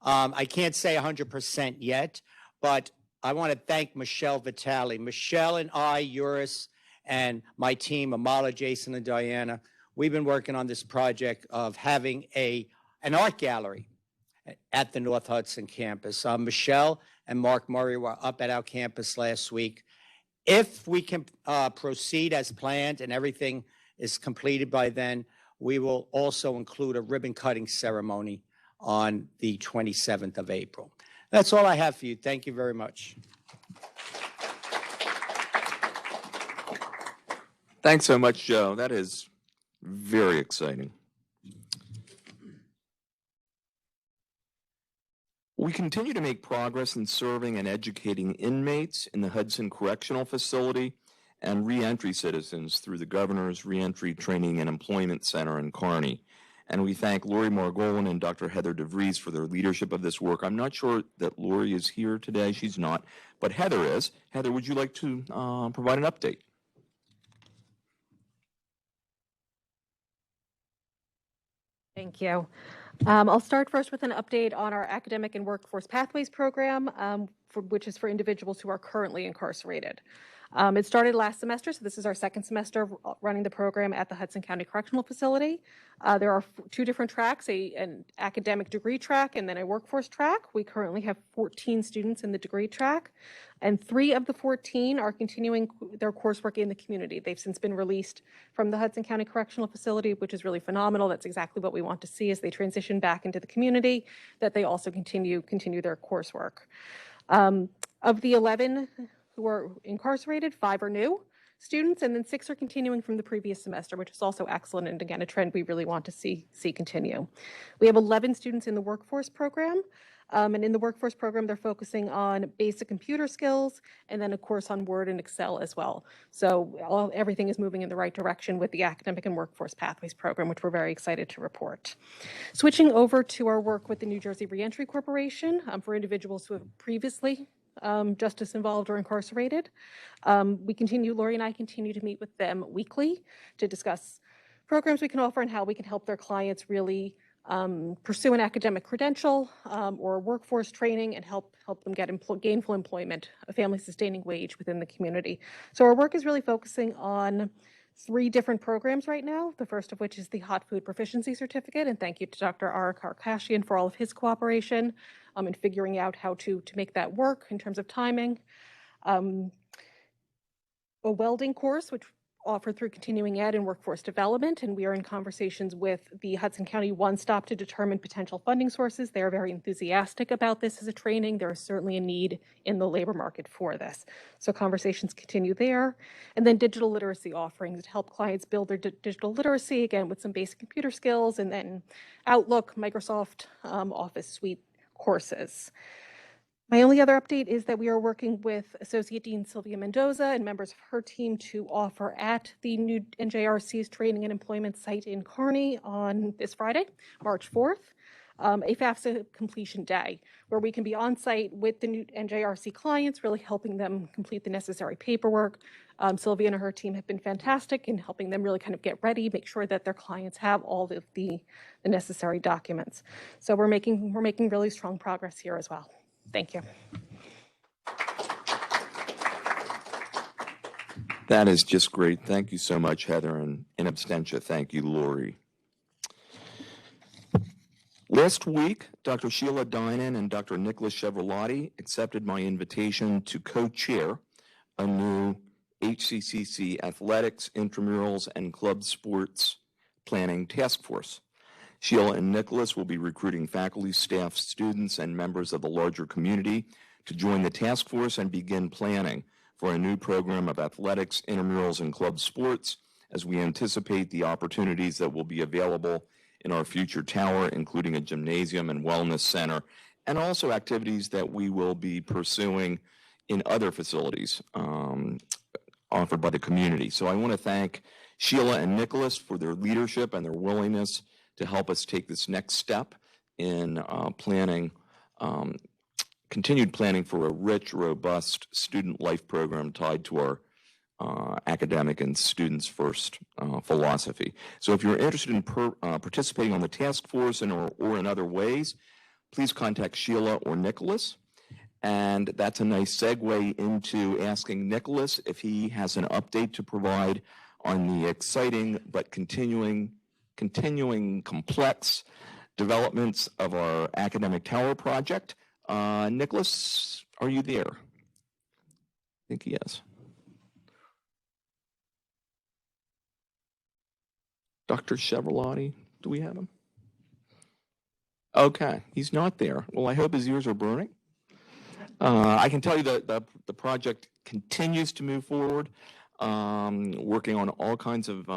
I can't say 100% yet, but I want to thank Michelle Vitale. Michelle and I, Uris, and my team, Amala, Jason, and Diana, we've been working on this project of having an art gallery at the North Hudson campus. Michelle and Mark Murray were up at our campus last week. If we can proceed as planned and everything is completed by then, we will also include a ribbon cutting ceremony on the 27th of April. That's all I have for you. Thank you very much. Thanks so much, Joe. That is very exciting. We continue to make progress in serving and educating inmates in the Hudson Correctional Facility and reentry citizens through the Governor's Reentry Training and Employment Center in Kearney. And we thank Lori Margolin and Dr. Heather DeVries for their leadership of this work. I'm not sure that Lori is here today. She's not, but Heather is. Heather, would you like to provide an update? Thank you. I'll start first with an update on our Academic and Workforce Pathways program, which is for individuals who are currently incarcerated. It started last semester, so this is our second semester running the program at the Hudson County Correctional Facility. There are two different tracks, an academic degree track and then a workforce track. We currently have 14 students in the degree track, and 3 of the 14 are continuing their coursework in the community. They've since been released from the Hudson County Correctional Facility, which is really phenomenal. That's exactly what we want to see as they transition back into the community, that they also continue their coursework. Of the 11 who are incarcerated, 5 are new students, and then 6 are continuing from the previous semester, which is also excellent, and again, a trend we really want to see continue. We have 11 students in the workforce program, and in the workforce program, they're focusing on basic computer skills, and then a course on Word and Excel as well. So everything is moving in the right direction with the Academic and Workforce Pathways program, which we're very excited to report. Switching over to our work with the New Jersey Reentry Corporation for individuals who have previously justice involved or incarcerated. Lori and I continue to meet with them weekly to discuss programs we can offer and how we can help their clients really pursue an academic credential or workforce training and help them get gainful employment, a family-sustaining wage within the community. So our work is really focusing on 3 different programs right now, the first of which is the Hot Food Proficiency Certificate, and thank you to Dr. Arik Arkashian for all of his cooperation in figuring out how to make that work in terms of timing. A welding course, which offered through continuing ed and workforce development, and we are in conversations with the Hudson County One Stop to determine potential funding sources. They are very enthusiastic about this as a training. There is certainly a need in the labor market for this. So conversations continue there. And then digital literacy offerings to help clients build their digital literacy, again, with some basic computer skills, and then Outlook, Microsoft Office Suite courses. My only other update is that we are working with Associate Dean Sylvia Mendoza and members of her team to offer at the new NJRC's Training and Employment site in Kearney on this Friday, March 4th, a FAFSA completion day where we can be on site with the new NJRC clients, really helping them complete the necessary paperwork. Sylvia and her team have been fantastic in helping them really kind of get ready, make sure that their clients have all of the necessary documents. So we're making really strong progress here as well. Thank you. That is just great. Thank you so much, Heather, and in absentia, thank you, Lori. Last week, Dr. Sheila Dinan and Dr. Nicholas Chevrolotti accepted my invitation to co-chair a new HCCC athletics, intramurals, and club sports planning task force. Sheila and Nicholas will be recruiting faculty, staff, students, and members of the larger community to join the task force and begin planning for a new program of athletics, intramurals, and club sports as we anticipate the opportunities that will be available in our future tower, including a gymnasium and wellness center, and also activities that we will be pursuing in other facilities offered by the community. So I want to thank Sheila and Nicholas for their leadership and their willingness to help us take this next step in continued planning for a rich, robust student life program tied to our academic and students first philosophy. So if you're interested in participating on the task force or in other ways, please contact Sheila or Nicholas. And that's a nice segue into asking Nicholas if he has an update to provide on the exciting but continuing complex developments of our academic tower project. Nicholas, are you there? I think he is. Dr. Chevroletti, do we have him? Okay, he's not there. Well, I hope his ears are burning. I can tell you that the project continues to move forward, working on all kinds of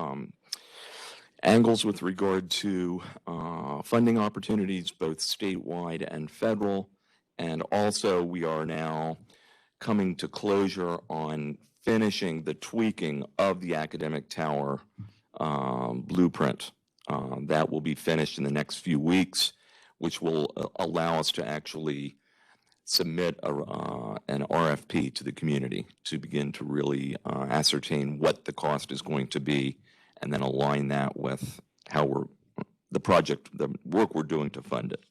angles with regard to funding opportunities, both statewide and federal. And also, we are now coming to closure on finishing the tweaking of the academic tower blueprint. That will be finished in the next few weeks, which will allow us to actually submit an RFP to the community to begin to really ascertain what the cost is going to be, and then align that with how the work we're doing to fund it.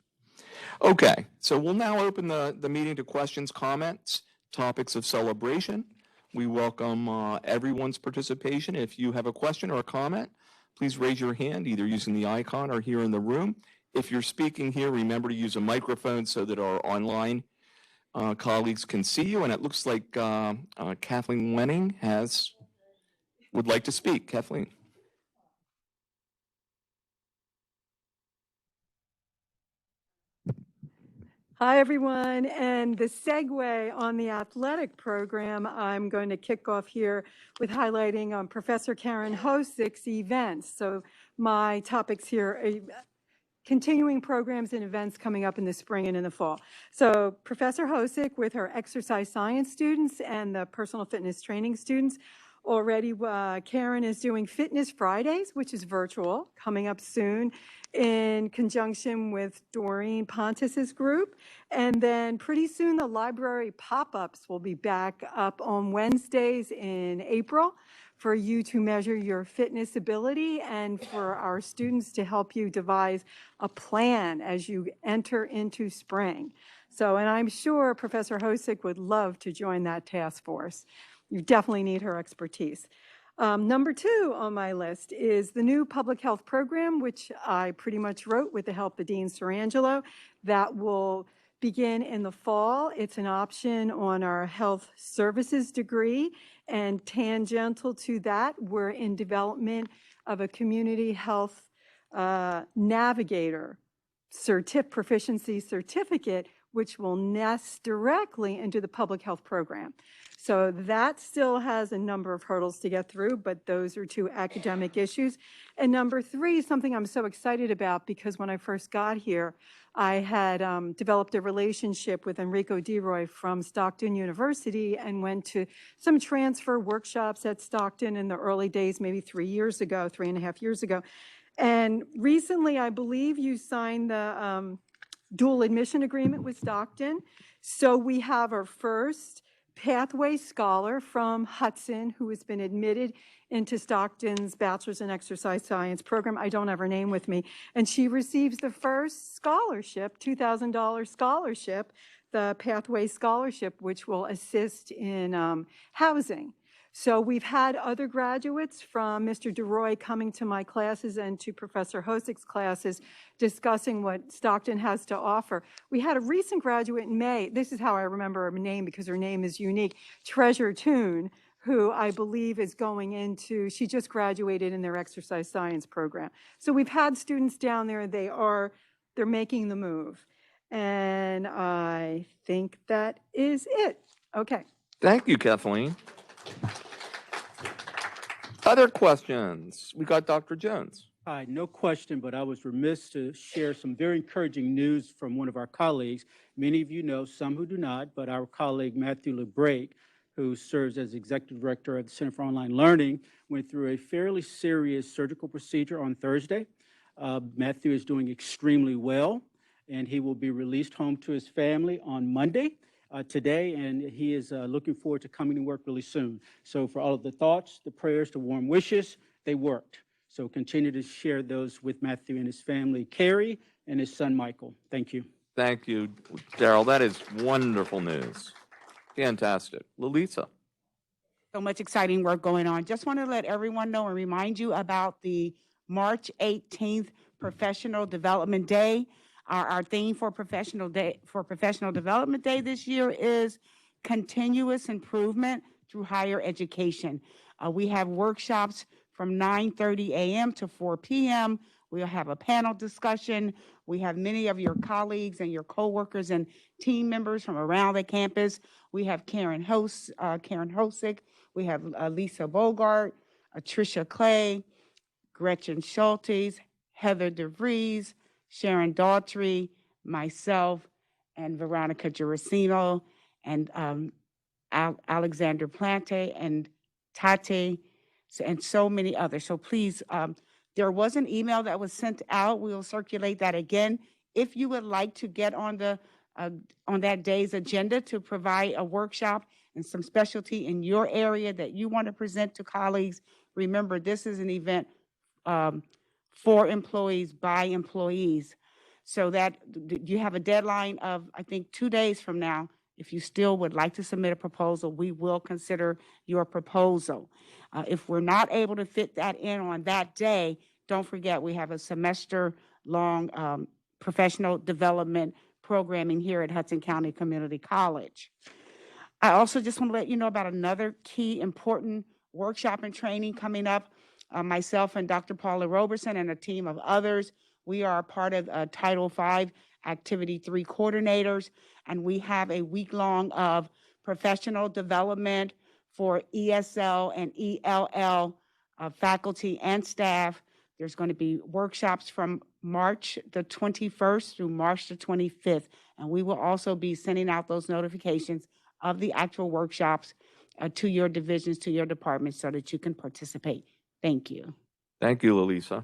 Okay, so we'll now open the meeting to questions, comments, topics of celebration. We welcome everyone's participation. If you have a question or a comment, please raise your hand, either using the icon or here in the room. If you're speaking here, remember to use a microphone so that our online colleagues can see you. And it looks like Kathleen Wenning would like to speak. Kathleen. Hi, everyone. And the segue on the athletic program, I'm going to kick off here with highlighting Professor Karen Hosick's events. So my topics here are continuing programs and events coming up in the spring and in the fall. So Professor Hosick, with her exercise science students and the personal fitness training students, already Karen is doing Fitness Fridays, which is virtual, coming up soon in conjunction with Doreen Pontus's group. And then pretty soon the library pop-ups will be back up on Wednesdays in April for you to measure your fitness ability and for our students to help you devise a plan as you enter into spring. So, and I'm sure Professor Hosick would love to join that task force. You definitely need her expertise. Number 2 on my list is the new public health program, which I pretty much wrote with the help of Dean Sarangelo. That will begin in the fall. It's an option on our health services degree, and tangential to that, we're in development of a community health navigator proficiency certificate, which will nest directly into the public health program. So that still has a number of hurdles to get through, but those are 2 academic issues. And number 3 is something I'm so excited about, because when I first got here, I had developed a relationship with Enrico DeRoy from Stockton University and went to some transfer workshops at Stockton in the early days, maybe 3.5 years ago. And recently, I believe you signed the dual admission agreement with Stockton. So we have our first Pathway Scholar from Hudson, who has been admitted into Stockton's Bachelor's in Exercise Science program. I don't have her name with me. And she receives the first scholarship, $2,000 scholarship, the Pathway Scholarship, which will assist in housing. So we've had other graduates from Mr. DeRoy coming to my classes and to Professor Hosick's classes discussing what Stockton has to offer. We had a recent graduate in May. This is how I remember her name because her name is unique. Treasure Toon, who I believe is going into, she just graduated in their exercise science program. So we've had students down there, they're making the move. And I think that is it. Okay. Thank you, Kathleen. Other questions? We got Dr. Jones. Hi, no question, but I was remiss to share some very encouraging news from one of our colleagues. Many of you know, some who do not, but our colleague Matthew LeBrake, who serves as Executive Director at the Center for Online Learning, went through a fairly serious surgical procedure on Thursday. Matthew is doing extremely well, and he will be released home to his family on Monday. Today, and he is looking forward to coming to work really soon. So for all of the thoughts, the prayers, the warm wishes, they worked. So continue to share those with Matthew and his family, Carrie, and his son, Michael. Thank you. Thank you, Daryl. That is wonderful news. Fantastic. Lalisa. So much exciting work going on. Just want to let everyone know and remind you about the March 18th Professional Development Day. Our theme for Professional Development Day this year is continuous improvement through higher education. We have workshops from 9:30 a.m. to 4 p.m. We'll have a panel discussion. We have many of your colleagues and your coworkers and team members from around the campus. We have Karen Hosick. We have Lisa Bogart, Tricia Clay, Gretchen Schultes, Heather DeVries, Sharon Daughtry, myself, and Veronica Girasino, and Alexander Plante, and Tate, and so many others. So please, there was an email that was sent out. We will circulate that again. If you would like to get on that day's agenda to provide a workshop and some specialty in your area that you want to present to colleagues, remember this is an event for employees by employees. So that you have a deadline of, I think, 2 days from now. If you still would like to submit a proposal, we will consider your proposal. If we're not able to fit that in on that day, don't forget we have a semester-long professional development programming here at Hudson County Community College. I also just want to let you know about another key important workshop and training coming up. Myself and Dr. Paula Roberson and a team of others, we are part of Title V Activity 3 coordinators, and we have a week-long of professional development for ESL and ELL faculty and staff. There's going to be workshops from March the 21st through March the 25th, and we will also be sending out those notifications of the actual workshops to your divisions, to your departments, so that you can participate. Thank you. Thank you, Lalisa.